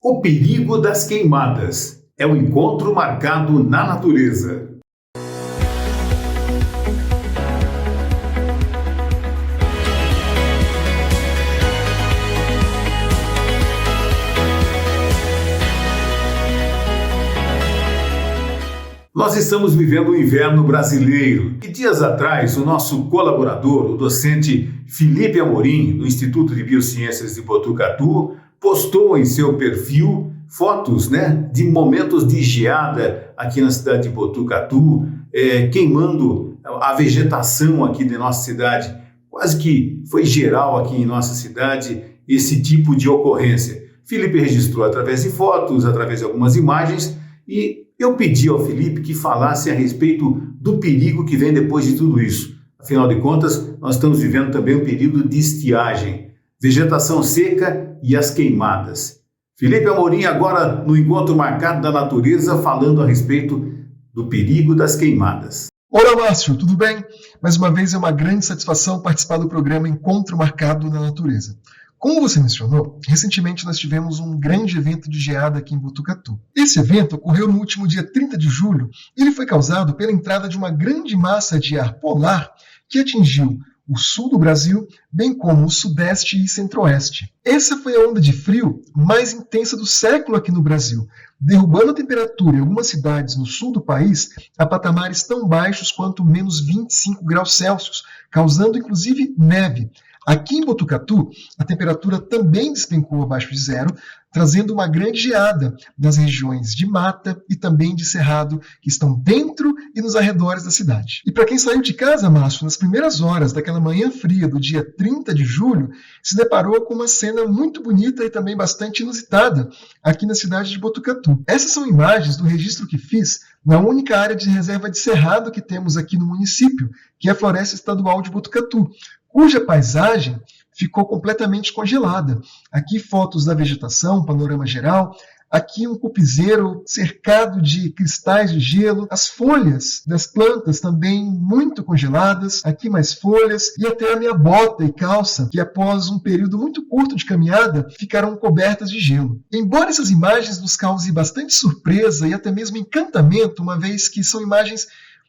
O perigo das queimadas é um encontro marcado na natureza. Nós estamos vivendo o inverno brasileiro e dias atrás o nosso colaborador, o docente Felipe Amorim, do Instituto de Biociências de Botucatu, postou em seu perfil fotos de momentos de geada aqui na cidade de Botucatu, queimando a vegetação aqui de nossa cidade. Quase que foi geral aqui em nossa cidade esse tipo de ocorrência. Felipe registrou através de fotos, através de algumas imagens, e eu pedi ao Felipe que falasse a respeito do perigo que vem depois de tudo isso. Afinal de contas, nós estamos vivendo também um período de estiagem, vegetação seca e as queimadas. Felipe Amorim agora no Encontro Marcado da Natureza, falando a respeito do perigo das queimadas. Olá, Márcio, tudo bem? Mais uma vez é uma grande satisfação participar do programa Encontro Marcado da Natureza. Como você mencionou, recentemente nós tivemos um grande evento de geada aqui em Botucatu. Esse evento ocorreu no último dia 30 de julho e ele foi causado pela entrada de uma grande massa de ar polar que atingiu o sul do Brasil, bem como o sudeste e centro-oeste. Essa foi a onda de frio mais intensa do século aqui no Brasil, derrubando a temperatura em algumas cidades no sul do país a patamares tão baixos quanto menos 25 graus Celsius, causando inclusive neve. Aqui em Botucatu, a temperatura também despencou abaixo de zero, trazendo uma grande geada nas regiões de mata e também de cerrado, que estão dentro e nos arredores da cidade. E para quem saiu de casa, Márcio, nas primeiras horas daquela manhã fria do dia 30 de julho, se deparou com uma cena muito bonita e também bastante inusitada aqui na cidade de Botucatu. Essas são imagens do registro que fiz na única área de reserva de cerrado que temos aqui no município, que é a Floresta Estadual de Botucatu, cuja paisagem ficou completamente congelada. Aqui fotos da vegetação, panorama geral. Aqui um cupizeiro cercado de cristais de gelo. As folhas das plantas também muito congeladas. Aqui mais folhas. E até a minha bota e calça, que após um período muito curto de caminhada, ficaram cobertas de gelo. Embora essas imagens nos causem bastante surpresa e até mesmo encantamento, uma vez que são imagens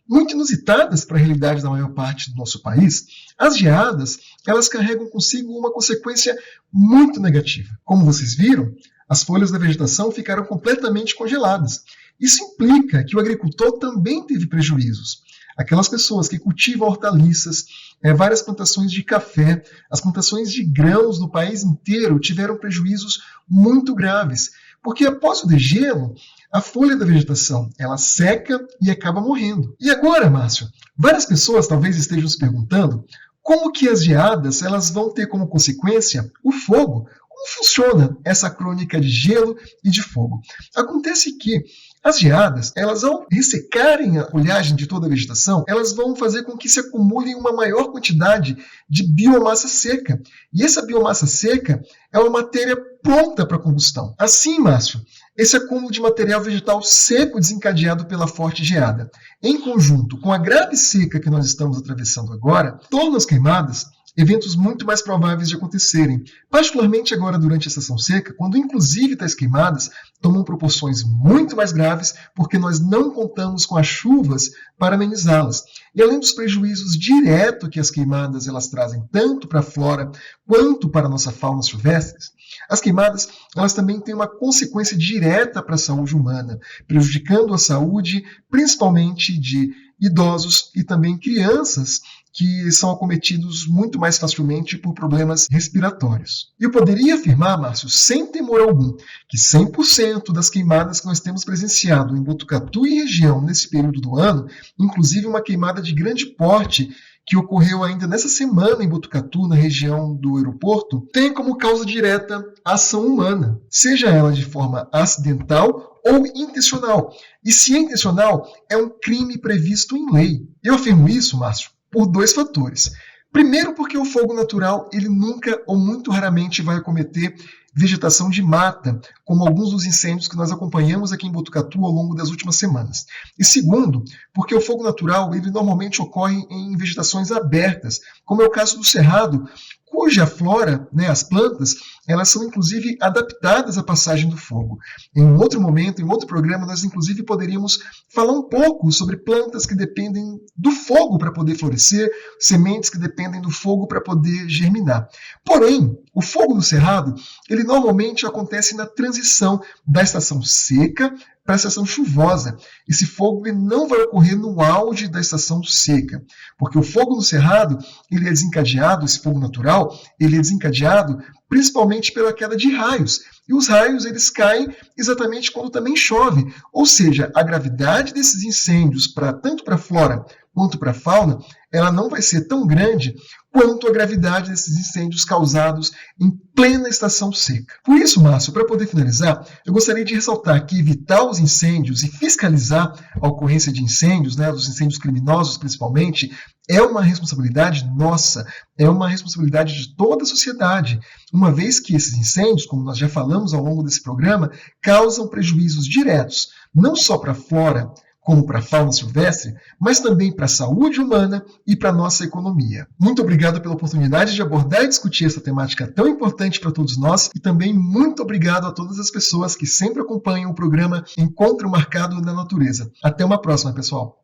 muito inusitadas para a realidade da maior parte do nosso país, as geadas elas carregam consigo uma consequência muito negativa. Como vocês viram, as folhas da vegetação ficaram completamente congeladas. Isso implica que o agricultor também teve prejuízos. Aquelas pessoas que cultivam hortaliças, várias plantações de café, as plantações de grãos no país inteiro tiveram prejuízos muito graves, porque após o degelo, a folha da vegetação ela seca e acaba morrendo. E agora, Márcio, várias pessoas talvez estejam se perguntando como que as geadas elas vão ter como consequência o fogo. Como funciona essa crônica de gelo e de fogo? Acontece que as geadas, elas ao ressecarem a folhagem de toda a vegetação, elas vão fazer com que se acumule uma maior quantidade de biomassa seca. E essa biomassa seca é uma matéria pronta para combustão. Assim, Márcio, esse acúmulo de material vegetal seco desencadeado pela forte geada, em conjunto com a grave seca que nós estamos atravessando agora, torna as queimadas eventos muito mais prováveis de acontecerem, particularmente agora durante a estação seca, quando inclusive tais queimadas tomam proporções muito mais graves porque nós não contamos com as chuvas para amenizá-las. E além dos prejuízos diretos que as queimadas elas trazem tanto para a flora quanto para a nossa fauna silvestre, as queimadas elas também têm uma consequência direta para a saúde humana, prejudicando a saúde principalmente de idosos e também crianças que são acometidos muito mais facilmente por problemas respiratórios. E eu poderia afirmar, Márcio, sem temor algum, que 100% das queimadas que nós temos presenciado em Botucatu e região nesse período do ano, inclusive uma queimada de grande porte que ocorreu ainda nessa semana em Botucatu, na região do aeroporto, tem como causa direta a ação humana, seja ela de forma acidental ou intencional. E se é intencional, é um crime previsto em lei. Eu afirmo isso, Márcio, por dois fatores. Primeiro, porque o fogo natural ele nunca ou muito raramente vai acometer vegetação de mata, como alguns dos incêndios que nós acompanhamos aqui em Botucatu ao longo das últimas semanas. E segundo, porque o fogo natural ele normalmente ocorre em vegetações abertas, como é o caso do cerrado, cuja flora, né, as plantas, elas são inclusive adaptadas à passagem do fogo. Em um outro momento, em outro programa, nós inclusive poderíamos falar um pouco sobre plantas que dependem do fogo para poder florescer, sementes que dependem do fogo para poder germinar. Porém, o fogo no cerrado, ele normalmente acontece na transição da estação seca para a estação chuvosa. Esse fogo ele não vai ocorrer no auge da estação seca, porque o fogo no cerrado, ele é desencadeado, esse fogo natural, ele é desencadeado principalmente pela queda de raios. E os raios eles caem exatamente quando também chove, ou seja, a gravidade desses incêndios, tanto para a flora quanto para a fauna, ela não vai ser tão grande quanto a gravidade desses incêndios causados em plena estação seca. Por isso, Márcio, para poder finalizar, eu gostaria de ressaltar que evitar os incêndios e fiscalizar a ocorrência de incêndios, né, dos incêndios criminosos principalmente, é uma responsabilidade nossa, é uma responsabilidade de toda a sociedade, uma vez que esses incêndios, como nós já falamos ao longo desse programa, causam prejuízos diretos, não só para a flora, como para a fauna silvestre, mas também para a saúde humana e para a nossa economia. Muito obrigado pela oportunidade de abordar e discutir essa temática tão importante para todos nós e também muito obrigado a todas as pessoas que sempre acompanham o programa Encontro Marcado na Natureza. Até uma próxima, pessoal!